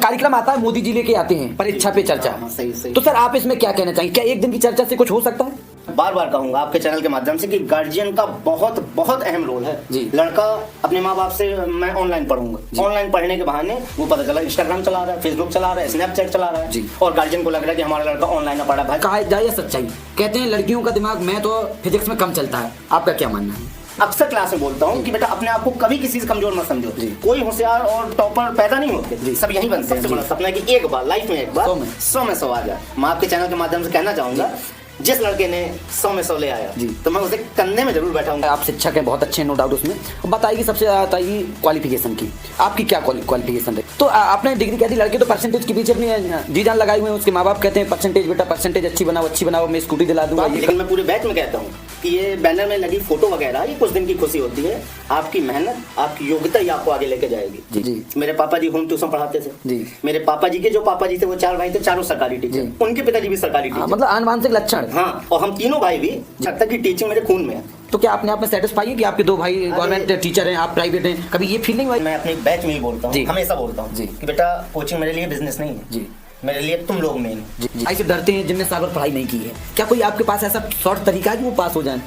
कार्यक्रम आता है, मोदी जी लेके आते हैं परीक्षा पे चर्चा। सही सही। तो सर आप इसमें क्या कहना चाहेंगे, क्या एक दिन की चर्चा से कुछ हो सकता है? बार बार कहूंगा आपके चैनल के माध्यम से कि गार्जियन का बहुत बहुत अहम रोल है जी। लड़का अपने माँ बाप से मैं ऑनलाइन पढ़ूंगा, ऑनलाइन पढ़ने के बहाने वो पता चला इंस्टाग्राम चला रहा है, फेसबुक चला रहा है, स्नैपचैट चला रहा है, और गार्जियन को लग रहा है कि हमारा लड़का ऑनलाइन पढ़ा। भाई कहा जाए सच्चाई, कहते हैं लड़कियों का दिमाग मैथ और फिजिक्स में कम चलता है, आपका क्या मानना है? अक्सर क्लास में बोलता हूँ कि बेटा अपने आप को कभी किसी से कमजोर मत समझो। कोई होशियार और टॉपर पैदा नहीं होते, सब यही बनते हैं। सबसे बड़ा सपना है कि एक बार लाइफ में एक बार 100 में 100 आ जाए। मैं आपके चैनल के माध्यम से कहना चाहूंगा जिस लड़के ने 100 में 100 ले आया तो मैं उसे कंधे में जरूर बैठाऊंगा। आप शिक्षक हैं, बहुत अच्छे हैं, नो डाउट उसमें। बताइए सबसे ज्यादा बताइए क्वालिफिकेशन की, आपकी क्या क्वालिफिकेशन है? तो आपने डिग्री कह दी, लड़के तो परसेंटेज के पीछे अपनी जी जान लगाए हुए हैं, उसके माँ बाप कहते हैं परसेंटेज बेटा परसेंटेज अच्छी बनाओ, मैं स्कूटी दिला दूंगा। लेकिन मैं पूरे बैच में कहता हूँ कि ये बैनर में लगी फोटो वगैरह ये कुछ दिन की खुशी होती है, आपकी मेहनत आपकी योग्यता ही आपको आगे लेके जाएगी। जी। मेरे पापा जी होम ट्यूशन पढ़ाते थे जी। मेरे पापा जी के जो पापा जी थे वो 4 भाई थे, चारों सरकारी टीचर, उनके पिताजी भी सरकारी टीचर। मतलब आनुवंशिक लक्षण। हाँ, और हम तीनों भाई भी जब तक की टीचिंग मेरे खून में है। तो क्या आपने आप में सेटिस्फाई है कि आपके 2 भाई गवर्नमेंट टीचर हैं, आप प्राइवेट हैं? कभी ये फीलिंग हुई? मैं अपने बैच में ही बोलता हूँ, हमेशा बोलता हूँ कि बेटा कोचिंग मेरे लिए बिजनेस नहीं है जी, मेरे लिए तुम लोग मेन। ऐसे डरते हैं जिनने साल भर पढ़ाई नहीं की है, क्या कोई आपके पास ऐसा शॉर्ट तरीका है कि वो पास हो जाए?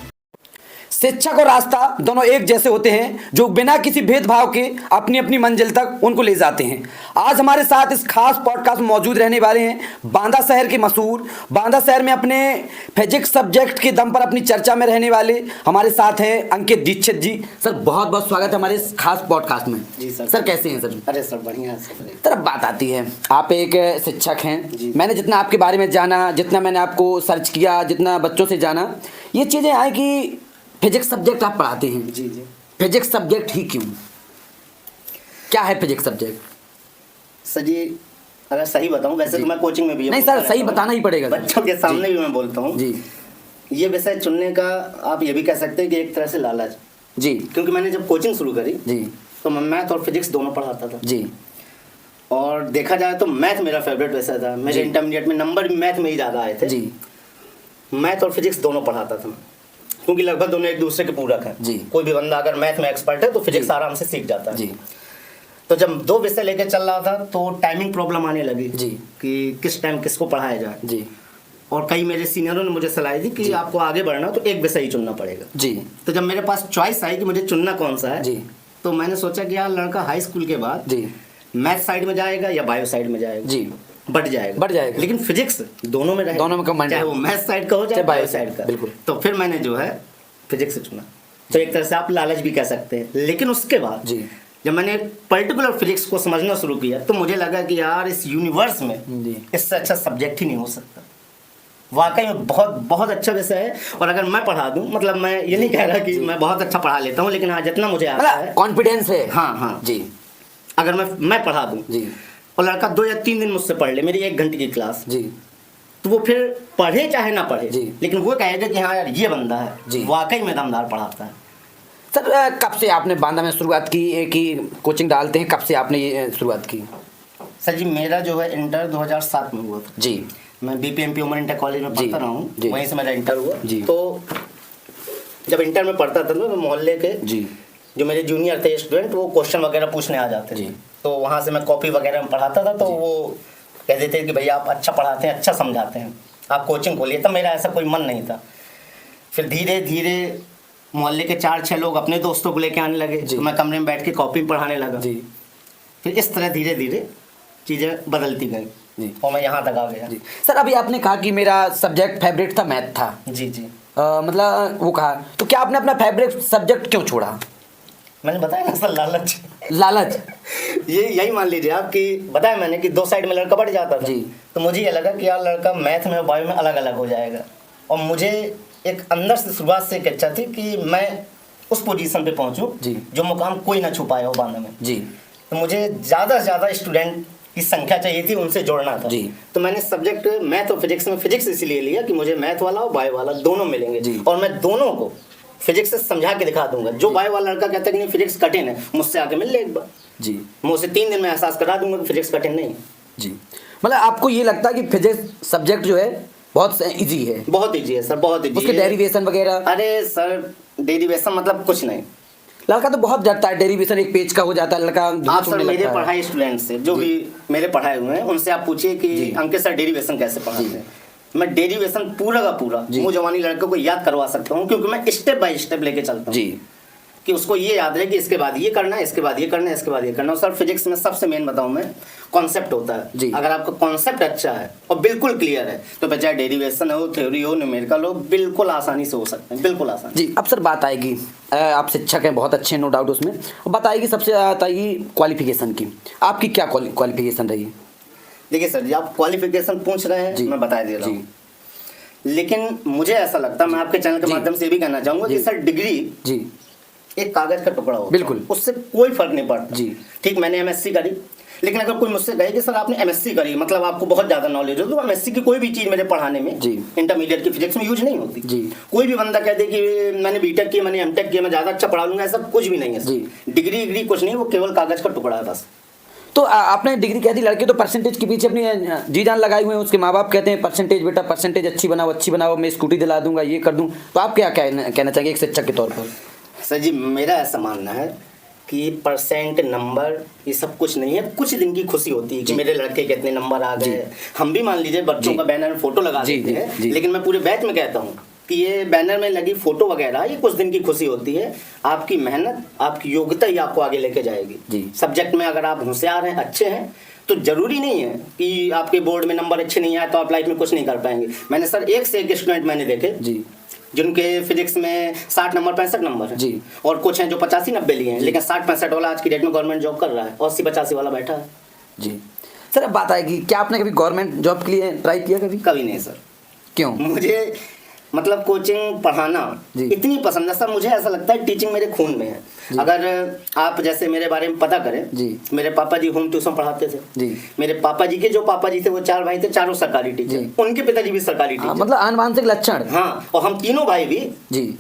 शिक्षक और रास्ता दोनों एक जैसे होते हैं, जो बिना किसी भेदभाव के अपनी अपनी मंजिल तक उनको ले जाते हैं। आज हमारे साथ इस खास पॉडकास्ट में मौजूद रहने वाले हैं बांदा शहर के मशहूर, बांदा शहर में अपने फिजिक्स सब्जेक्ट के दम पर अपनी चर्चा में रहने वाले हमारे साथ हैं अंकित दीक्षित जी। सर बहुत बहुत स्वागत है हमारे इस खास पॉडकास्ट में। जी सर। सर कैसे हैं सर? अरे सर बढ़िया है सर। सर अब बात आती है, आप एक शिक्षक हैं, मैंने जितना आपके बारे में जाना, जितना मैंने आपको सर्च किया, जितना बच्चों से जाना, ये चीज़ें आए कि फिजिक्स सब्जेक्ट आप पढ़ाते हैं। जी जी। फिजिक्स सब्जेक्ट ही क्यों, क्या है फिजिक्स सब्जेक्ट? सर जी अगर सही बताऊं, वैसे तो मैं कोचिंग में भी नहीं सर सही बताना ही पड़ेगा, बच्चों के सामने भी मैं बोलता हूँ जी। ये विषय चुनने का आप ये भी कह सकते हैं कि एक तरह से लालच जी, क्योंकि मैंने जब कोचिंग शुरू करी जी तो मैं मैथ और फिजिक्स दोनों पढ़ाता था जी। और देखा जाए तो मैथ मेरा फेवरेट विषय था, मेरे इंटरमीडिएट में नंबर भी मैथ में ही ज़्यादा आए थे जी। मैथ और फिजिक्स दोनों पढ़ाता था क्योंकि लगभग दोनों एक दूसरे के पूरक हैं जी। कोई भी बंदा अगर मैथ में एक्सपर्ट है तो फिजिक्स आराम से सीख जाता है जी। तो जब 2 विषय लेकर चल रहा था तो टाइमिंग प्रॉब्लम आने लगी जी कि किस टाइम किसको पढ़ाया जाए जी। और कई मेरे सीनियरों ने मुझे सलाह दी कि आपको आगे बढ़ना तो एक विषय ही चुनना पड़ेगा जी। तो जब मेरे पास चॉइस आई कि मुझे चुनना कौन सा है जी, तो मैंने सोचा कि यार लड़का हाई स्कूल के बाद जी मैथ साइड में जाएगा या बायो साइड में जाएगा जी, बढ़ जाएगा लेकिन फिजिक्स दोनों में रहेगा, दोनों में कमांड, चाहे वो मैथ साइड का हो चाहे बायो साइड का। बिल्कुल। तो फिर मैंने जो है फिजिक्स चुना, तो एक तरह से आप लालच भी कह सकते हैं। लेकिन उसके बाद जी जब मैंने पर्टिकुलर फिजिक्स को समझना शुरू किया तो मुझे लगा कि यार इस यूनिवर्स में इससे अच्छा सब्जेक्ट ही नहीं हो सकता। वाकई में बहुत बहुत अच्छा विषय है और अगर मैं पढ़ा दूं, मतलब मैं ये नहीं कह रहा कि मैं बहुत अच्छा पढ़ा लेता हूँ, लेकिन हाँ जितना मुझे आता है कॉन्फिडेंस है। हाँ हाँ जी। अगर मैं पढ़ा दूं जी और लड़का 2 या 3 दिन मुझसे पढ़ ले मेरी 1 घंटे की क्लास जी, तो वो फिर पढ़े चाहे ना पढ़े जी, लेकिन वो कहेगा कि हाँ यार ये बंदा है वाकई में दमदार पढ़ाता है। सर कब से आपने बांदा में शुरुआत की कि कोचिंग डालते हैं, कब से आपने ये शुरुआत की? सर जी मेरा जो है इंटर 2007 में हुआ था जी। मैं बीपीएमपी उमर इंटर कॉलेज में पढ़ता रहा हूँ, वहीं से मेरा इंटर हुआ जी। तो जब इंटर में पढ़ता था तो मोहल्ले के जी जो मेरे जूनियर थे स्टूडेंट वो क्वेश्चन वगैरह पूछने आ जाते थे, तो वहाँ से मैं कॉपी वगैरह में पढ़ाता था, तो वो कह देते थे कि भैया आप अच्छा पढ़ाते हैं, अच्छा समझाते हैं, आप कोचिंग खोलिए। तब मेरा ऐसा कोई मन नहीं था। फिर धीरे धीरे मोहल्ले के 4-6 लोग अपने दोस्तों को लेके आने लगे, तो मैं कमरे में बैठ के कॉपी में पढ़ाने लगा जी। फिर इस तरह धीरे धीरे चीज़ें बदलती गई और मैं यहाँ तक आ गया जी। सर अभी आपने कहा कि मेरा सब्जेक्ट फेवरेट था मैथ था जी जी। मतलब वो कहा, तो क्या आपने अपना फेवरेट सब्जेक्ट क्यों छोड़ा? मैंने बताया ना सर, लालच ये यही मान लीजिए आप कि बताया मैंने कि 2 साइड में लड़का बढ़ जाता था जी। तो मुझे ये लगा कि यार लड़का मैथ में और बायो में अलग अलग हो जाएगा, और मुझे एक अंदर से शुरुआत से एक इच्छा थी कि मैं उस पोजीशन पे पहुंचूं जो मुकाम कोई ना छुपाया हो बांदा में जी। तो मुझे ज़्यादा से ज़्यादा स्टूडेंट की संख्या चाहिए थी, उनसे जोड़ना था जी। तो मैंने सब्जेक्ट मैथ और फिजिक्स में फिजिक्स इसलिए लिया कि मुझे मैथ वाला और बायो वाला दोनों मिलेंगे और मैं दोनों को फिजिक्स से समझा के दिखा दूंगा। जो बायो वाला लड़का कहता है कि नहीं फिजिक्स कठिन है, मुझसे आके मिल ले एक बार जी, मैं उसे 3 दिन में एहसास करा दूंगा कि फिजिक्स कठिन नहीं जी। मतलब आपको ये लगता है कि फिजिक्स सब्जेक्ट जो है बहुत इजी है? बहुत इजी है सर, बहुत इजी। उसके डेरिवेशन वगैरह? अरे सर डेरिवेशन मतलब कुछ नहीं, लड़का तो बहुत डरता है, डेरिवेशन एक पेज का हो जाता है लड़का। आप सर मेरे पढ़ाए स्टूडेंट से जो भी मेरे पढ़ाए हुए हैं उनसे आप पूछिए कि अंकित सर डेरिवेशन कैसे पढ़ाते हैं। मैं डेरिवेशन पूरा का पूरा मुंह जवानी लड़के को याद करवा सकता हूँ, क्योंकि मैं स्टेप बाय स्टेप लेके चलता हूँ कि उसको ये याद रहे कि इसके बाद ये करना है, इसके बाद ये करना है, इसके बाद ये करना है। सर फिजिक्स में सबसे मेन बताऊं मैं, कॉन्सेप्ट होता है। अगर आपका कॉन्सेप्ट अच्छा है और बिल्कुल क्लियर है तो चाहे डेरिवेशन हो, थ्योरी हो, न्यूमेरिकल हो, बिल्कुल आसानी से हो सकते हैं, बिल्कुल आसान। जी अब सर बात आएगी, आप शिक्षक हैं, बहुत अच्छे, नो डाउट उसमें। बात आएगी सबसे ज़्यादा आएगी क्वालिफिकेशन की। आपकी क्या क्वालिफिकेशन रही? देखिए सर जी, आप क्वालिफिकेशन पूछ रहे हैं, मैं बता दे रहा हूँ, लेकिन मुझे ऐसा लगता है, मैं आपके चैनल के माध्यम से ये भी कहना चाहूंगा कि सर डिग्री एक कागज का टुकड़ा होता है, बिल्कुल, उससे कोई फर्क नहीं पड़ता। ठीक, मैंने एमएससी करी, लेकिन अगर कोई मुझसे कहे कि सर आपने एमएससी करी मतलब आपको बहुत ज्यादा नॉलेज हो, तो एमएससी की कोई भी चीज मेरे पढ़ाने में इंटरमीडिएट की फिजिक्स में यूज नहीं होती। कोई भी बंदा कह दे कि मैंने बीटेक किया, मैंने एमटेक किया, मैं ज्यादा अच्छा पढ़ा लूंगा, ऐसा कुछ भी नहीं है। डिग्री कुछ नहीं, वो केवल कागज का टुकड़ा है बस। तो आपने डिग्री कह दी, लड़के तो परसेंटेज के पीछे अपनी जी जान लगाए हुए हैं, उसके माँ बाप कहते हैं परसेंटेज बेटा परसेंटेज अच्छी बनाओ, मैं स्कूटी दिला दूंगा, ये कर दूं। तो आप क्या कहना चाहेंगे एक शिक्षक के तौर पर? सर जी मेरा ऐसा मानना है कि परसेंट नंबर ये सब कुछ नहीं है, कुछ दिन की खुशी होती है कि मेरे लड़के के इतने नंबर आ गए। हम भी मान लीजिए बच्चों का बैनर में फोटो लगा देते हैं, लेकिन मैं पूरे बैच में कहता हूँ कि ये बैनर में लगी फोटो वगैरह ये कुछ दिन की खुशी होती है। आपकी मेहनत, आपकी योग्यता ही आपको आगे लेके जाएगी। सब्जेक्ट में अगर आप होशियार हैं, अच्छे हैं, तो जरूरी नहीं है कि आपके बोर्ड में नंबर अच्छे नहीं आए तो आप लाइफ में कुछ नहीं कर पाएंगे। मैंने सर एक से एक स्टूडेंट मैंने देखे जिनके फिजिक्स में 60 नंबर 65 नंबर है, और कुछ हैं जो 85-90 लिए हैं, लेकिन 60-65 वाला आज की डेट में गवर्नमेंट जॉब कर रहा है, 80-85 वाला बैठा है। जी सर अब बात आएगी, क्या आपने कभी गवर्नमेंट जॉब के लिए ट्राई किया? कभी नहीं सर। क्यों? मुझे मतलब कोचिंग पढ़ाना इतनी पसंद है सर, मुझे ऐसा लगता है टीचिंग मेरे खून में है। अगर आप जैसे मेरे बारे में पता करें, मेरे पापा जी होम ट्यूशन पढ़ाते थे। मेरे पापा जी के जो पापा जी थे वो 4 भाई थे, चारों सरकारी टीचर, उनके पिताजी भी सरकारी टीचर, मतलब आनुवंशिक लक्षण। हाँ, और हम तीनों भाई भी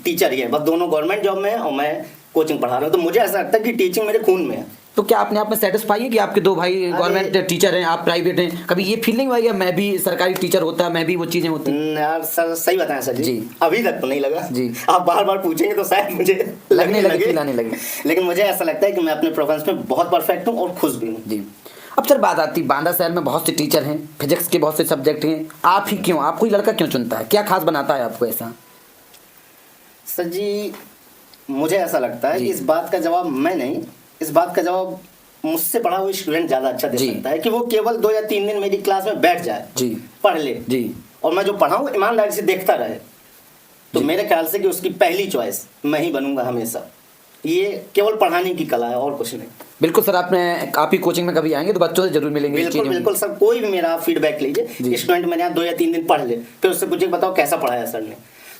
टीचर ही है, बस दोनों गवर्नमेंट जॉब में है और मैं कोचिंग पढ़ा रहा हूँ। तो मुझे ऐसा लगता है कि टीचिंग मेरे खून में है। तो क्या अपने आप में सेटिस्फाई है कि आपके 2 भाई गवर्नमेंट टीचर हैं, आप प्राइवेट हैं? कभी ये फीलिंग हुआ मैं भी सरकारी टीचर होता, मैं भी वो चीजें होती? यार सर सही बताएं सर जी, अभी तक तो नहीं लगा। आप बार बार पूछेंगे तो शायद मुझे लगने लगे, लेकिन मुझे ऐसा लगता है कि मैं अपने प्रोफेशन में बहुत परफेक्ट हूँ और खुश भी हूँ। अब सर बात आती, बांदा शहर में बहुत से टीचर हैं, फिजिक्स के बहुत से सब्जेक्ट हैं, आप ही क्यों, आपको ही लड़का क्यों चुनता है? क्या खास बनाता है आपको ऐसा? सर जी मुझे ऐसा लगता है कि इस बात का जवाब मैं नहीं, इस बात का जवाब मुझसे पढ़ा हुआ स्टूडेंट ज्यादा अच्छा दे सकता है कि वो केवल 2 या 3 दिन मेरी क्लास में बैठ जाए, पढ़ ले, और मैं जो पढ़ाऊँ ईमानदारी से देखता रहे, तो मेरे ख्याल से कि उसकी पहली चॉइस मैं ही बनूंगा हमेशा। ये केवल पढ़ाने की कला है और कुछ नहीं। बिल्कुल सर, आप ही कोचिंग में कभी आएंगे तो बच्चों से जरूर मिलेंगे। बिल्कुल सर, कोई भी मेरा फीडबैक लीजिए, स्टूडेंट मेरे यहाँ 2 या 3 दिन पढ़ ले, फिर उससे पूछिए बताओ कैसा पढ़ाया सर ने,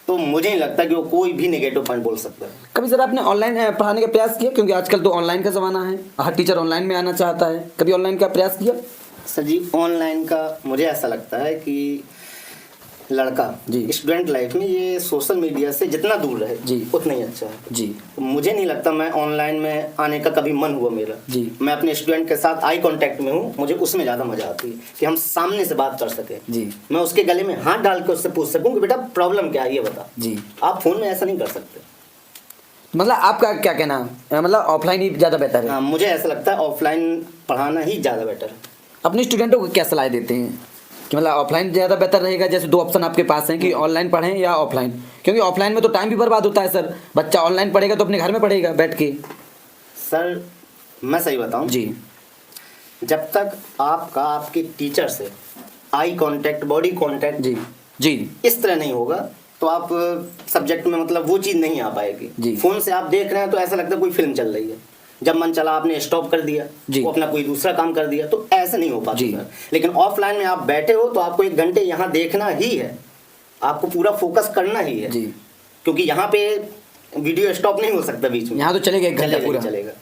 तो मुझे नहीं लगता कि वो कोई भी नेगेटिव पॉइंट बोल सकता है। कभी सर आपने ऑनलाइन पढ़ाने का प्रयास किया? क्योंकि आजकल तो ऑनलाइन का ज़माना है, हर टीचर ऑनलाइन में आना चाहता है, कभी ऑनलाइन का प्रयास किया? सर जी ऑनलाइन का मुझे ऐसा लगता है कि लड़का स्टूडेंट लाइफ में ये सोशल मीडिया से जितना दूर रहे उतना ही अच्छा है। मुझे नहीं लगता मैं ऑनलाइन में आने का कभी मन हुआ मेरा। मैं अपने स्टूडेंट के साथ आई कांटेक्ट में हूँ, मुझे उसमें ज़्यादा मजा आती है कि हम सामने से बात कर सके, मैं उसके गले में हाथ डाल के उससे पूछ सकूँ कि बेटा प्रॉब्लम क्या है ये बता। आप फोन में ऐसा नहीं कर सकते। मतलब आपका क्या कहना, मतलब ऑफलाइन ही ज़्यादा बेहतर है? हाँ, मुझे ऐसा लगता है ऑफलाइन पढ़ाना ही ज़्यादा बेटर है। अपने स्टूडेंटों को क्या सलाह देते हैं कि मतलब ऑफलाइन ज़्यादा बेहतर रहेगा? जैसे 2 ऑप्शन आपके पास हैं कि ऑनलाइन पढ़ें या ऑफलाइन, क्योंकि ऑफलाइन में तो टाइम भी बर्बाद होता है सर, बच्चा ऑनलाइन पढ़ेगा तो अपने घर में पढ़ेगा बैठ के। सर मैं सही बताऊं, जब तक आपके टीचर से आई कांटेक्ट, बॉडी कांटेक्ट इस तरह नहीं होगा तो आप सब्जेक्ट में मतलब वो चीज़ नहीं आ पाएगी। फोन से आप देख रहे हैं तो ऐसा लगता है कोई फिल्म चल रही है, जब मन चला आपने स्टॉप कर दिया, वो अपना कोई दूसरा काम कर दिया, तो ऐसे नहीं हो पाता सर। लेकिन ऑफलाइन में आप बैठे हो तो आपको 1 घंटे यहाँ देखना ही है, आपको पूरा फोकस करना ही है, क्योंकि यहाँ पे वीडियो स्टॉप नहीं हो सकता बीच में, यहाँ तो चलेगा 1 घंटा पूरा चलेगा।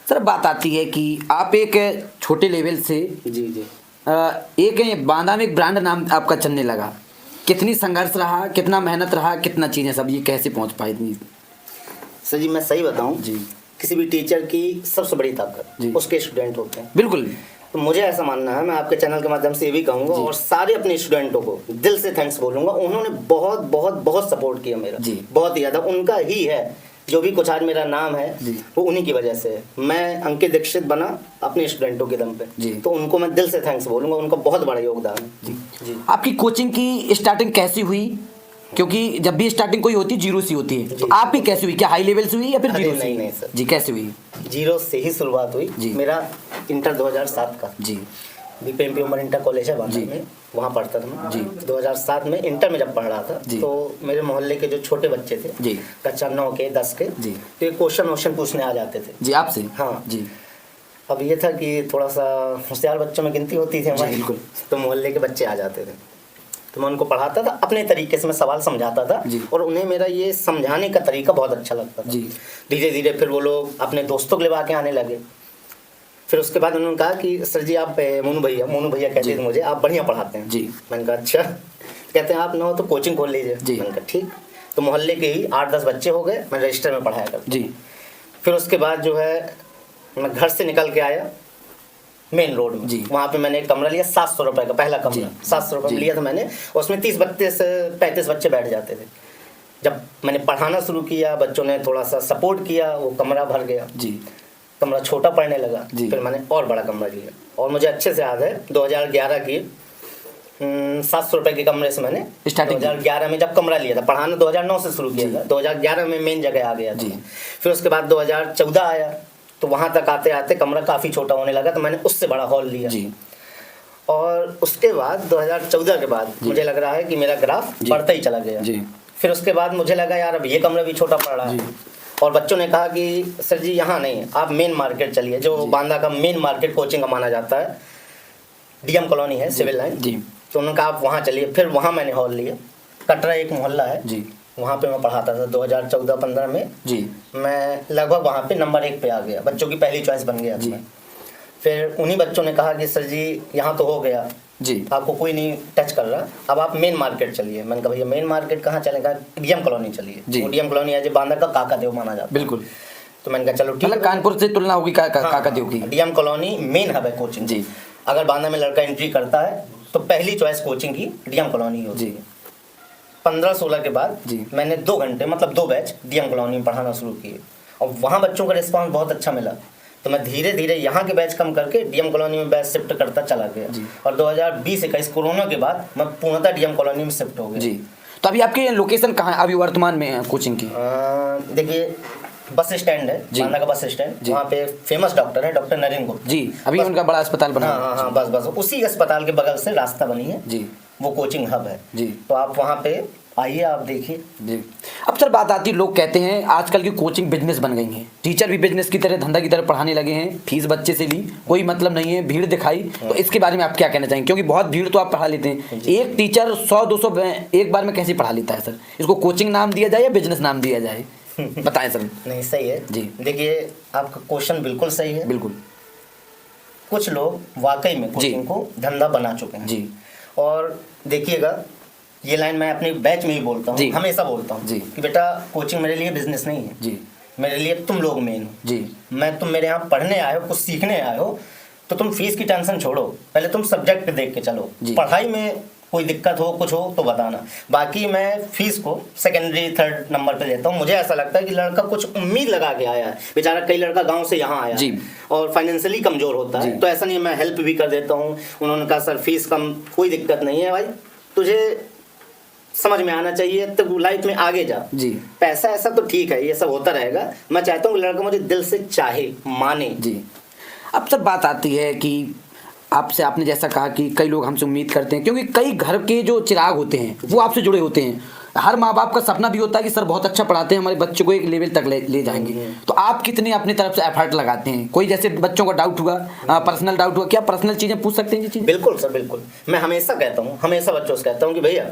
सर बात आती है कि आप एक छोटे लेवल से एक बांदा में एक ब्रांड नाम आपका चलने लगा, कितनी संघर्ष रहा, कितना मेहनत रहा, कितना चीज़ें सब ये कैसे पहुँच पाई इतनी? सर जी मैं सही बताऊँ, किसी भी टीचर की सबसे बड़ी ताकत उसके स्टूडेंट होते हैं। बिल्कुल, तो मुझे ऐसा मानना है, मैं आपके चैनल के माध्यम से ये भी कहूँगा और सारे अपने स्टूडेंटों को दिल से थैंक्स बोलूँगा, उन्होंने बहुत बहुत बहुत सपोर्ट किया मेरा, बहुत ही ज़्यादा। उनका ही है जो भी कुछ आज मेरा नाम है वो उन्हीं की वजह से है। मैं अंकित दीक्षित बना अपने स्टूडेंटों के दम पे, तो उनको मैं दिल से थैंक्स बोलूँगा, उनका बहुत बड़ा योगदान है। जी। आपकी कोचिंग की स्टार्टिंग कैसी हुई? क्योंकि जब भी स्टार्टिंग कोई होती है जीरो से होती है, तो आपकी कैसी हुई? क्या हाई लेवल से हुई या फिर जीरो से? नहीं सर जी, कैसे हुई? जीरो से ही शुरुआत हुई। मेरा इंटर 2007 का जी बीपीएमपी उमर इंटर कॉलेज है बांदा में, वहाँ पढ़ता था मैं जी। 2007 में इंटर में जब पढ़ रहा था तो मेरे मोहल्ले के जो छोटे बच्चे थे जी, कक्षा 9 के 10 के जी, तो ये क्वेश्चन पूछने आ जाते थे जी आपसे। हाँ जी। अब ये था कि थोड़ा सा होशियार बच्चों में गिनती होती थी हमारी, तो मोहल्ले के बच्चे आ जाते थे, तो मैं उनको पढ़ाता था अपने तरीके से, मैं सवाल समझाता था और उन्हें मेरा ये समझाने का तरीका बहुत अच्छा लगता था। धीरे धीरे फिर वो लोग अपने दोस्तों को लेवा के आने लगे। फिर उसके बाद उन्होंने कहा कि सर जी आप मोनू भैया कहते थे मुझे, आप बढ़िया पढ़ाते हैं जी। मैंने कहा अच्छा। कहते हैं आप ना हो तो कोचिंग खोल लीजिए जी। मैंने कहा ठीक। तो मोहल्ले के ही 8-10 बच्चे हो गए, मैं रजिस्टर में पढ़ाया करता जी। फिर उसके बाद जो है मैं घर से निकल के आया मेन रोड में, वहाँ पे मैंने एक कमरा लिया 700 रुपये का, पहला कमरा 700 रुपये लिया था मैंने। उसमें 30 से 35 बच्चे बैठ जाते थे। जब मैंने पढ़ाना शुरू किया, बच्चों ने थोड़ा सा सपोर्ट किया, वो कमरा भर गया जी। कमरा छोटा पड़ने लगा, फिर मैंने और बड़ा कमरा लिया और मुझे अच्छे से याद है 2011 की 700 रुपये के कमरे से मैंने स्टार्टिंग 2011 में जब कमरा लिया था, पढ़ाना 2009 से शुरू किया था, 2011 में मेन जगह आ गया जी। फिर उसके बाद 2014 आया, तो वहाँ तक आते आते कमरा काफ़ी छोटा होने लगा, तो मैंने उससे बड़ा हॉल लिया जी। और उसके बाद 2014 के बाद मुझे लग रहा है कि मेरा ग्राफ बढ़ता ही चला गया जी। फिर उसके बाद मुझे लगा यार अब ये कमरा भी छोटा पड़ रहा है, और बच्चों ने कहा कि सर जी यहाँ नहीं, आप मेन मार्केट चलिए, जो बांदा का मेन मार्केट कोचिंग का माना जाता है, डीएम कॉलोनी है सिविल लाइन जी। तो उन्होंने कहा आप वहाँ चलिए। फिर वहाँ मैंने हॉल लिया, कटरा एक मोहल्ला है जी, वहाँ पे मैं पढ़ाता था 2014-15 में जी। मैं लगभग वहाँ पे नंबर 1 पे आ गया, बच्चों की पहली चॉइस बन गया जी। फिर उन्हीं बच्चों ने कहा कि सर जी यहाँ तो हो गया जी, आपको कोई नहीं टच कर रहा, अब आप मेन मार्केट चलिए। मैंने कहा भैया मेन मार्केट कहाँ चलेगा? डीएम कॉलोनी चलिए। डीएम कॉलोनी है जो बांदा का काका देव माना जाता है बिल्कुल। तो मैंने कहा चलो ठीक है, कानपुर से तुलना होगी काका देव की। डीएम कॉलोनी मेन हब है कोचिंग जी। अगर बांदा में लड़का एंट्री करता है तो पहली चॉइस कोचिंग की डीएम कॉलोनी होती है। 15-16 के बाद मैंने 2 घंटे मतलब 2 बैच डीएम कॉलोनी में पढ़ाना शुरू किए, और वहाँ बच्चों का रिस्पॉन्स बहुत अच्छा मिला, तो मैं धीरे धीरे यहाँ के बैच कम करके डीएम कॉलोनी में बैच शिफ्ट करता चला गया। और 2020-21 कोरोना के बाद मैं पूर्णतः डीएम कॉलोनी में शिफ्ट हो गया जी। तो अभी आपकी लोकेशन कहाँ है अभी वर्तमान में कोचिंग की? देखिए बस स्टैंड है, बांदा का बस स्टैंड, वहाँ पे फेमस डॉक्टर है डॉक्टर नरेंद्र गुप्ता जी, अभी उनका बड़ा अस्पताल बना है। हाँ बस उसी अस्पताल के बगल से रास्ता बनी है जी, वो कोचिंग हब है जी। तो आप वहाँ पे आइए, आप देखिए जी। अब सर बात आती है, लोग कहते हैं आजकल की कोचिंग बिजनेस बन गई है, टीचर भी बिजनेस की तरह धंधा की तरह पढ़ाने लगे हैं, फीस बच्चे से ली कोई मतलब नहीं है, भीड़ दिखाई। तो इसके बारे में आप क्या कहना चाहेंगे? क्योंकि बहुत भीड़ तो आप पढ़ा लेते हैं, एक टीचर 100-200 एक बार में कैसे पढ़ा लेता है सर? इसको कोचिंग नाम दिया जाए या बिजनेस नाम दिया जाए? बताएं सर। नहीं सही है जी, देखिए आपका क्वेश्चन बिल्कुल सही है। बिल्कुल कुछ लोग वाकई में कोचिंग को धंधा बना चुके हैं जी। और देखिएगा ये लाइन मैं अपने बैच में ही बोलता हूँ, हमेशा बोलता हूँ कि बेटा कोचिंग मेरे लिए बिजनेस नहीं है जी, मेरे लिए तुम लोग मेन हो जी। मैं तुम मेरे यहाँ पढ़ने आए हो, कुछ सीखने आए हो, तो तुम फीस की टेंशन छोड़ो, पहले तुम सब्जेक्ट देख के चलो। पढ़ाई में कोई दिक्कत हो कुछ हो तो बताना, बाकी मैं फीस को सेकेंडरी 3rd नंबर पे देता हूँ। मुझे ऐसा लगता है कि लड़का कुछ उम्मीद लगा के आया है, बेचारा कई लड़का गांव से यहाँ आया जी, और फाइनेंशियली कमजोर होता है, तो ऐसा नहीं, मैं हेल्प भी कर देता हूँ। उन्होंने कहा सर फीस कम, कोई दिक्कत नहीं है भाई, तुझे समझ में आना चाहिए तो लाइफ में आगे जा जी। पैसा ऐसा तो ठीक है, ये सब होता रहेगा, मैं चाहता हूँ लड़का मुझे दिल से चाहे, माने जी। अब सर बात आती है कि आपसे, आपने जैसा कहा कि कई लोग हमसे उम्मीद करते हैं, क्योंकि कई घर के जो चिराग होते हैं वो आपसे जुड़े होते हैं। हर माँ बाप का सपना भी होता है कि सर बहुत अच्छा पढ़ाते हैं, हमारे बच्चे को एक लेवल तक ले जाएंगे। तो आप कितने अपनी तरफ से एफर्ट लगाते हैं? कोई जैसे बच्चों का डाउट हुआ, पर्सनल डाउट हुआ, क्या पर्सनल चीज़ें पूछ सकते हैं जी? चीज़ बिल्कुल सर, बिल्कुल। मैं हमेशा कहता हूँ, हमेशा बच्चों से कहता हूँ कि भैया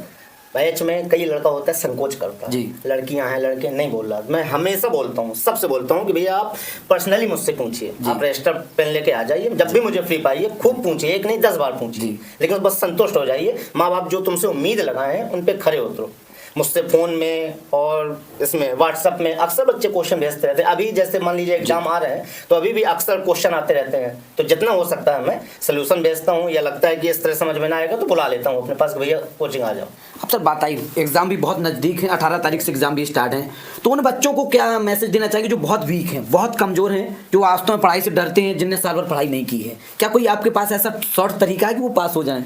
बैच में कई लड़का होता है संकोच करता है, लड़कियां हैं लड़के नहीं बोल रहा, मैं हमेशा बोलता हूँ, सबसे बोलता हूँ कि भैया आप पर्सनली मुझसे पूछिए, आप रजिस्टर पेन लेके आ जाइए, जब भी मुझे फ्री पाइए खूब पूछिए, एक नहीं 10 बार पूछिए, लेकिन बस संतुष्ट हो जाइए। माँ बाप जो तुमसे उम्मीद लगाए हैं उन पे खरे उतरो। मुझसे फ़ोन में और इसमें व्हाट्सएप में अक्सर बच्चे क्वेश्चन भेजते रहते हैं। अभी जैसे मान लीजिए एग्जाम आ रहे हैं तो अभी भी अक्सर क्वेश्चन आते रहते हैं, तो जितना हो सकता है मैं सोल्यूशन भेजता हूँ, या लगता है कि इस तरह समझ में ना आएगा तो बुला लेता हूँ अपने पास, भैया कोचिंग आ जाओ। अब सर बात आई, एग्जाम भी बहुत नज़दीक है, 18 तारीख से एग्जाम भी स्टार्ट है, तो उन बच्चों को क्या मैसेज देना चाहिए जो बहुत वीक हैं, बहुत कमज़ोर हैं, जो वास्तव में पढ़ाई से डरते हैं, जिनने साल भर पढ़ाई नहीं की है? क्या कोई आपके पास ऐसा शॉर्ट तरीका है कि वो पास हो जाएं?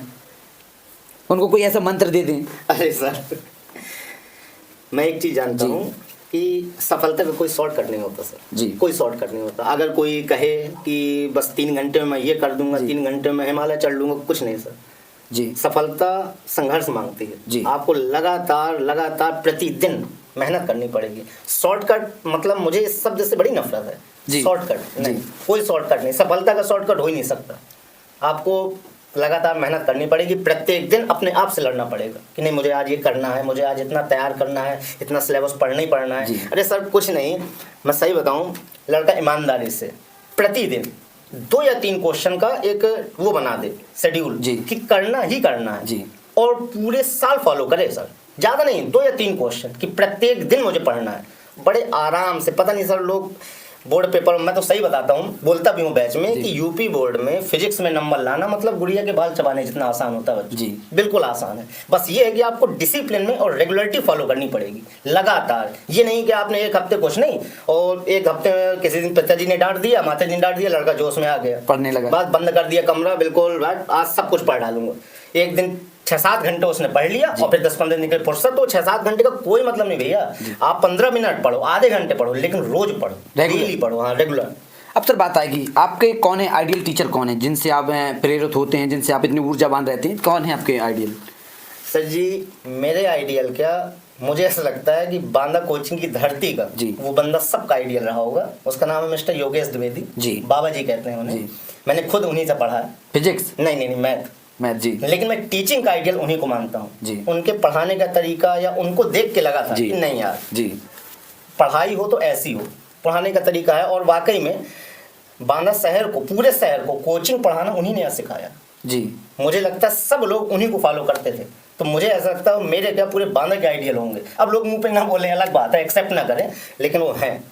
उनको कोई ऐसा मंत्र दे दें? अरे सर, मैं एक चीज़ जानता हूँ कि सफलता का कोई शॉर्टकट नहीं होता सर जी। कोई शॉर्टकट नहीं होता। अगर कोई कहे कि बस 3 घंटे में मैं ये कर दूंगा, 3 घंटे में हिमालय चढ़ लूंगा, कुछ नहीं सर जी। सफलता संघर्ष मांगती है जी। आपको लगातार प्रतिदिन मेहनत करनी पड़ेगी। शॉर्टकट मतलब मुझे इस शब्द से बड़ी नफरत है जी। शॉर्टकट नहीं, कोई शॉर्टकट नहीं, सफलता का शॉर्टकट हो ही नहीं सकता। आपको लगातार मेहनत करनी पड़ेगी, प्रत्येक दिन अपने आप से लड़ना पड़ेगा कि नहीं मुझे आज ये करना है, मुझे आज इतना तैयार करना है, इतना सिलेबस पढ़ना ही पढ़ना है। अरे सर कुछ नहीं, मैं सही बताऊं, लड़का ईमानदारी से प्रतिदिन 2 या 3 क्वेश्चन का एक वो बना दे शेड्यूल कि करना ही करना है जी। और पूरे साल फॉलो करे सर, ज़्यादा नहीं 2 या 3 क्वेश्चन कि प्रत्येक दिन मुझे पढ़ना है, बड़े आराम से। पता नहीं सर लोग बोर्ड पेपर, मैं तो सही बताता हूँ, बोलता भी हूँ बैच में कि यूपी बोर्ड में फिजिक्स में नंबर लाना मतलब गुड़िया के बाल चबाने जितना आसान होता है बच्चे, बिल्कुल आसान है। बस ये है कि आपको डिसिप्लिन में और रेगुलरिटी फॉलो करनी पड़ेगी लगातार। ये नहीं कि आपने एक हफ्ते कुछ नहीं और एक हफ्ते में किसी दिन पिताजी ने डांट दिया, माताजी ने डांट दिया, लड़का जोश में आ गया, पढ़ने लगा, बस बंद कर दिया कमरा, बिल्कुल आज सब कुछ पढ़ डालूंगा। एक दिन 6-7 घंटे उसने पढ़ लिया और फिर 10-15 दिन की फुर्सत, तो 6-7 घंटे का कोई मतलब नहीं भैया। आप 15 मिनट पढ़ो, आधे घंटे पढ़ो, लेकिन रोज पढ़ो, डेली पढ़ो, हाँ रेगुलर। अब सर बात आएगी, आपके कौन है आइडियल टीचर, कौन है जिनसे आप प्रेरित होते हैं, जिनसे आप इतनी ऊर्जावान रहते हैं? कौन है आपके आइडियल? सर जी मेरे आइडियल क्या, मुझे ऐसा लगता है कि बांदा कोचिंग की धरती का वो बंदा सबका आइडियल रहा होगा। उसका नाम है मिस्टर योगेश द्विवेदी जी, बाबा जी कहते हैं उन्हें। मैंने खुद उन्हीं से पढ़ा है फिजिक्स, नहीं मैथ जी, लेकिन मैं टीचिंग का आइडियल उन्हीं को मानता हूँ। उनके पढ़ाने का तरीका या उनको देख के लगा था कि नहीं यार जी, पढ़ाई हो तो ऐसी हो, पढ़ाने का तरीका है। और वाकई में बांदा शहर को, पूरे शहर को कोचिंग पढ़ाना उन्हीं ने सिखाया जी। मुझे लगता है सब लोग उन्हीं को फॉलो करते थे, तो मुझे ऐसा लगता है मेरे क्या पूरे बांदा के आइडियल होंगे। अब लोग मुंह पे ना बोले अलग बात है, एक्सेप्ट ना करें, लेकिन वो हैं।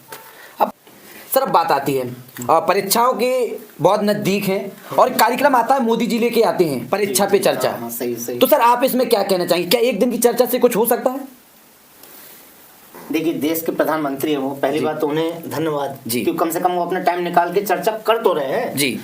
सर अब बात आती है परीक्षाओं के बहुत नज़दीक हैं और कार्यक्रम आता है, मोदी जी लेके आते हैं परीक्षा पे चर्चा। सही। तो सर आप इसमें क्या कहना चाहेंगे, क्या एक दिन की चर्चा से कुछ हो सकता है? देखिए देश के प्रधानमंत्री हैं वो, पहली बात तो उन्हें धन्यवाद जी, क्योंकि कम से कम वो अपना टाइम निकाल के चर्चा कर तो रहे हैं जी।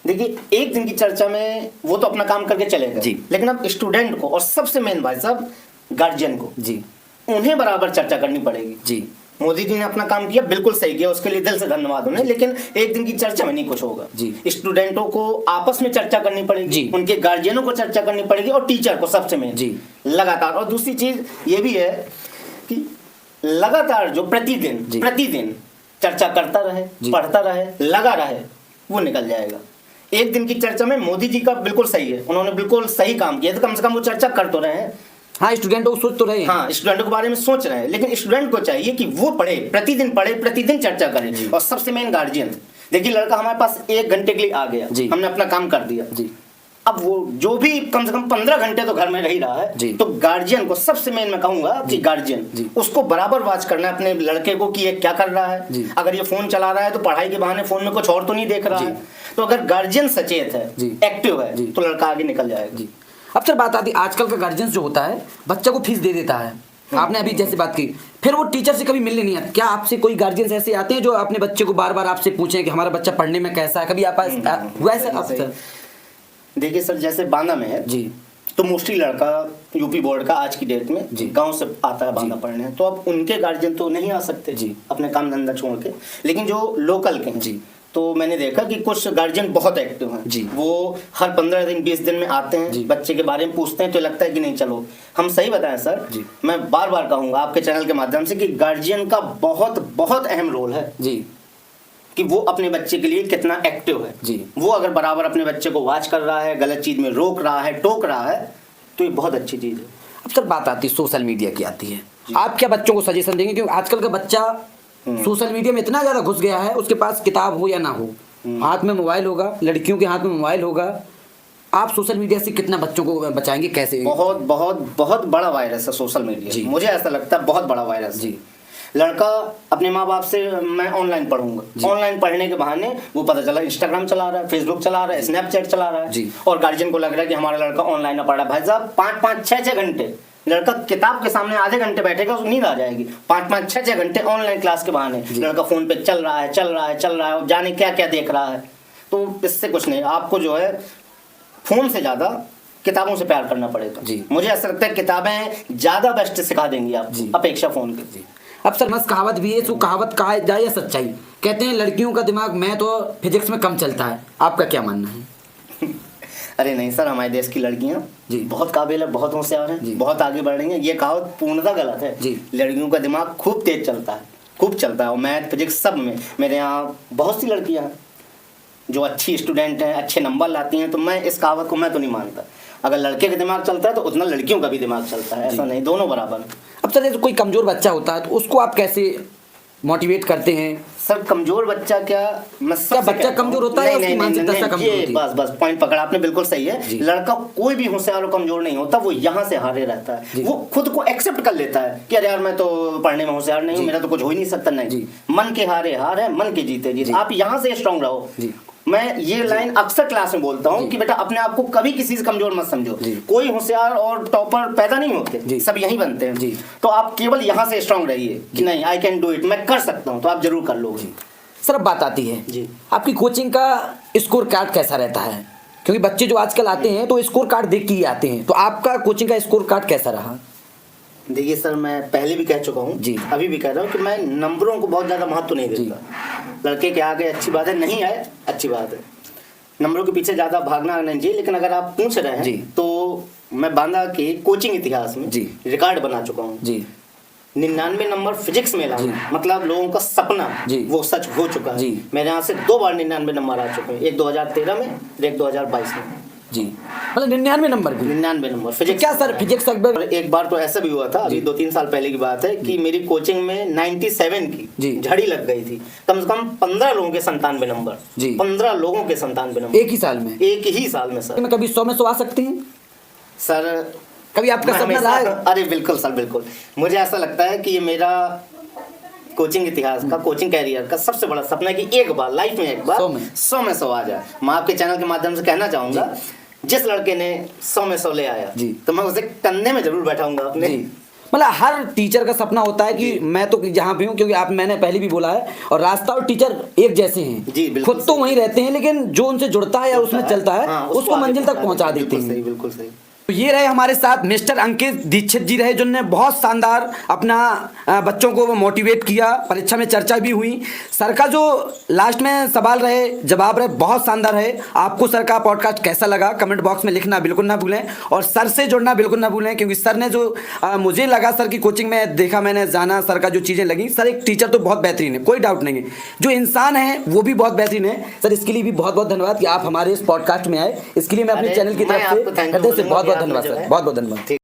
देखिए एक दिन की चर्चा में वो तो अपना काम करके चले गए, लेकिन अब स्टूडेंट को और सबसे मेन भाई साहब गार्जियन को जी, उन्हें बराबर चर्चा करनी पड़ेगी जी। मोदी जी ने अपना काम किया, बिल्कुल सही किया, उसके लिए दिल से धन्यवाद उन्हें, लेकिन एक दिन की चर्चा में नहीं कुछ होगा जी। स्टूडेंटों को आपस में चर्चा करनी पड़ेगी, उनके गार्जियनों को चर्चा करनी पड़ेगी और टीचर को सबसे मेन जी लगातार। और दूसरी चीज ये भी है कि लगातार जो प्रतिदिन चर्चा करता रहे, पढ़ता रहे, लगा रहे, वो निकल जाएगा। एक दिन की चर्चा में मोदी जी का बिल्कुल सही है, उन्होंने बिल्कुल सही काम किया, तो कम से कम वो चर्चा कर तो रहे हैं। हाँ स्टूडेंटों को सोच तो रहे हैं, हाँ स्टूडेंटों के बारे में सोच रहे हैं, लेकिन स्टूडेंट को चाहिए कि वो पढ़े, प्रतिदिन चर्चा करें। और सबसे मेन गार्जियन, देखिए लड़का हमारे पास 1 घंटे के लिए आ गया, हमने अपना काम कर दिया जी। अब वो जो भी कम से कम 15 घंटे तो घर में रह ही रहा है, तो गार्जियन को सबसे मेन मैं कहूंगा कि गार्जियन उसको बराबर वॉच करना है अपने लड़के को कि ये क्या कर रहा है। अगर ये फोन चला रहा है तो पढ़ाई के बहाने फोन में कुछ और तो नहीं देख रहा है। तो अगर गार्जियन सचेत है, एक्टिव है, तो लड़का आगे निकल जाएगा। अब सर बात आती है आजकल का गार्जियन जो होता है बच्चा को फीस दे देता है, आपने अभी जैसे बात की, फिर वो टीचर से कभी मिलने नहीं आता। क्या आपसे कोई गार्जियन ऐसे आते हैं जो अपने बच्चे को बार बार आपसे पूछें कि हमारा बच्चा पढ़ने में कैसा है? कभी आप वैसे? देखिए सर जैसे बांदा में है जी, तो मोस्टली लड़का यूपी बोर्ड का आज की डेट में गांव से आता है बांदा पढ़ने, तो अब उनके गार्जियन तो नहीं आ सकते जी अपने काम धंधा छोड़ के, लेकिन जो लोकल के हैं जी, तो मैंने देखा कि कुछ गार्जियन बहुत एक्टिव हैं जी। वो हर 15 दिन 20 दिन में आते हैं, बच्चे के बारे में पूछते हैं, तो लगता है कि नहीं चलो हम सही बताएं सर जी। मैं बार बार कहूंगा आपके चैनल के माध्यम से कि गार्जियन का बहुत अहम रोल है जी, कि वो अपने बच्चे के लिए कितना एक्टिव है जी। वो अगर बराबर अपने बच्चे को वॉच कर रहा है, गलत चीज में रोक रहा है, टोक रहा है, तो ये बहुत अच्छी चीज है। अब सर बात आती है सोशल मीडिया की आती है, आप क्या बच्चों को सजेशन देंगे? क्योंकि आजकल का बच्चा सोशल मीडिया में इतना ज्यादा घुस गया है, उसके पास किताब हो या ना हो, हाथ में मोबाइल होगा, लड़कियों के हाथ में मोबाइल होगा, आप सोशल मीडिया से कितना बच्चों को बचाएंगे, कैसे? बहुत बहुत बहुत बड़ा वायरस है सोशल मीडिया, मुझे ऐसा लगता है बहुत बड़ा वायरस जी। लड़का अपने माँ बाप से मैं ऑनलाइन पढ़ूंगा, ऑनलाइन पढ़ने के बहाने वो पता चला इंस्टाग्राम चला रहा है, फेसबुक चला रहा है, स्नैपचैट चला रहा है, और गार्जियन को लग रहा है कि हमारा लड़का ऑनलाइन पढ़ रहा है। भाई साहब 5-5, 6-6 घंटे लड़का किताब के सामने आधे घंटे बैठेगा, उसको नींद आ जाएगी। 5-5, 6-6 घंटे ऑनलाइन क्लास के बहाने लड़का फोन पे चल रहा है, जाने क्या क्या देख रहा है। तो इससे कुछ नहीं, आपको जो है फोन से ज्यादा किताबों से प्यार करना पड़ेगा। मुझे ऐसा लगता है किताबें ज्यादा बेस्ट सिखा देंगी आपको अपेक्षा फोन की। अब सर मस्त कहावत भी है, तो कहावत कहा जाए या सच्चाई? कहते हैं लड़कियों का दिमाग मैथ और फिजिक्स में कम चलता है, आपका क्या मानना है? अरे नहीं सर, हमारे देश की लड़कियां बहुत काबिल है, बहुत होशियार हैं, बहुत आगे बढ़ रही हैं। ये कहावत पूर्णतः गलत है। लड़कियों का दिमाग खूब तेज चलता है, खूब चलता है, और मैथ फिजिक्स सब में। मेरे यहाँ बहुत सी लड़कियां हैं जो अच्छी स्टूडेंट हैं, अच्छे नंबर लाती हैं, तो मैं इस कहावत को मैं तो नहीं मानता। अगर लड़के का दिमाग चलता है तो उतना लड़कियों का भी दिमाग चलता है, ऐसा नहीं, दोनों बराबर। अब सर जैसे कोई कमजोर बच्चा होता है तो उसको आप कैसे मोटिवेट करते हैं? सर कमजोर बच्चा क्या बच्चा कमजोर होता है, उसकी मानसिकता कमजोर होती है? बस पॉइंट पकड़ा आपने, बिल्कुल सही है। लड़का कोई भी होशियार और कमजोर नहीं होता, वो यहाँ से हारे रहता है। वो खुद को एक्सेप्ट कर लेता है कि अरे यार मैं तो पढ़ने में होशियार नहीं हूँ, मेरा तो कुछ हो ही नहीं सकता। नहीं, मन के हारे हार है, मन के जीते जीत। आप यहाँ से स्ट्रांग रहो। मैं ये लाइन अक्सर क्लास में बोलता हूँ कि बेटा अपने आप को कभी किसी से कमजोर मत समझो। कोई होशियार और टॉपर पैदा नहीं होते, सब यहीं बनते हैं। तो आप केवल यहाँ से स्ट्रांग रहिए कि नहीं, आई कैन डू इट, मैं कर सकता हूँ, तो आप जरूर कर लोगे। सर अब बात आती है आपकी कोचिंग का स्कोर कार्ड कैसा रहता है? क्योंकि बच्चे जो आजकल आते हैं तो स्कोर कार्ड देख के ही आते हैं, तो आपका कोचिंग का स्कोर कार्ड कैसा रहा? देखिए सर, मैं पहले भी कह चुका हूँ, अभी भी कह रहा हूँ कि मैं नंबरों को बहुत ज़्यादा महत्व नहीं देता। लड़के के आगे अच्छी बात है, नहीं आए अच्छी बात है, नंबरों के पीछे ज़्यादा भागना नहीं चाहिए। लेकिन अगर आप पूछ रहे हैं तो मैं बांदा के कोचिंग इतिहास में रिकॉर्ड बना चुका हूँ। 99 नंबर फिजिक्स में लाऊं, मतलब लोगों का सपना वो सच हो चुका है। मेरे यहाँ से 2 बार 99 नंबर आ चुके हैं, एक 2013 में और एक 2022 में। मतलब 99 नंबर भी? 99 नंबर फिजिक्स। क्या सर फिजिक्स? एक बार तो ऐसा भी हुआ था, अभी 2-3 साल पहले की बात है, कि मेरी कोचिंग में 97 की झड़ी लग गई थी। कम से कम 15 लोगों के 97 नंबर, 15 लोगों के 97 नंबर एक ही साल में? एक ही साल में सर। कभी 100 में 100 आ सकते हैं सर? कभी आपका सपना रहा है? अरे बिल्कुल सर, बिल्कुल। मुझे ऐसा लगता है कि ये मेरा कोचिंग इतिहास का, कोचिंग कैरियर का सबसे बड़ा सपना है कि एक बार लाइफ में, एक बार 100 में 100 आ जाए। मैं आपके चैनल के माध्यम से कहना चाहूंगा, जिस लड़के ने 100 में 100 ले आया तो मैं उसे कंधे में जरूर बैठाऊंगा अपने। मतलब हर टीचर का सपना होता है कि मैं तो जहाँ भी हूँ, क्योंकि मैंने पहले भी बोला है, और रास्ता और टीचर एक जैसे हैं। खुद तो वहीं रहते हैं, लेकिन जो उनसे जुड़ता है या उसमें चलता है उसको मंजिल तक पहुँचा देते हैं। बिल्कुल सही। तो ये रहे हमारे साथ मिस्टर अंकित दीक्षित जी रहे, जिन्होंने बहुत शानदार अपना बच्चों को मोटिवेट किया। परीक्षा में चर्चा भी हुई। सर का जो लास्ट में सवाल रहे, जवाब रहे, बहुत शानदार है। आपको सर का पॉडकास्ट कैसा लगा कमेंट बॉक्स में लिखना बिल्कुल ना भूलें, और सर से जुड़ना बिल्कुल ना भूलें, क्योंकि सर ने जो मुझे लगा, सर की कोचिंग में देखा, मैंने जाना, सर का जो चीज़ें लगी, सर एक टीचर तो बहुत बेहतरीन है, कोई डाउट नहीं है। जो इंसान है वो भी बहुत बेहतरीन है। सर इसके लिए भी बहुत बहुत धन्यवाद कि आप हमारे इस पॉडकास्ट में आए। इसके लिए मैं अपने चैनल की तरफ से बहुत बहुत धन्यवाद सर, बहुत बहुत धन्यवाद।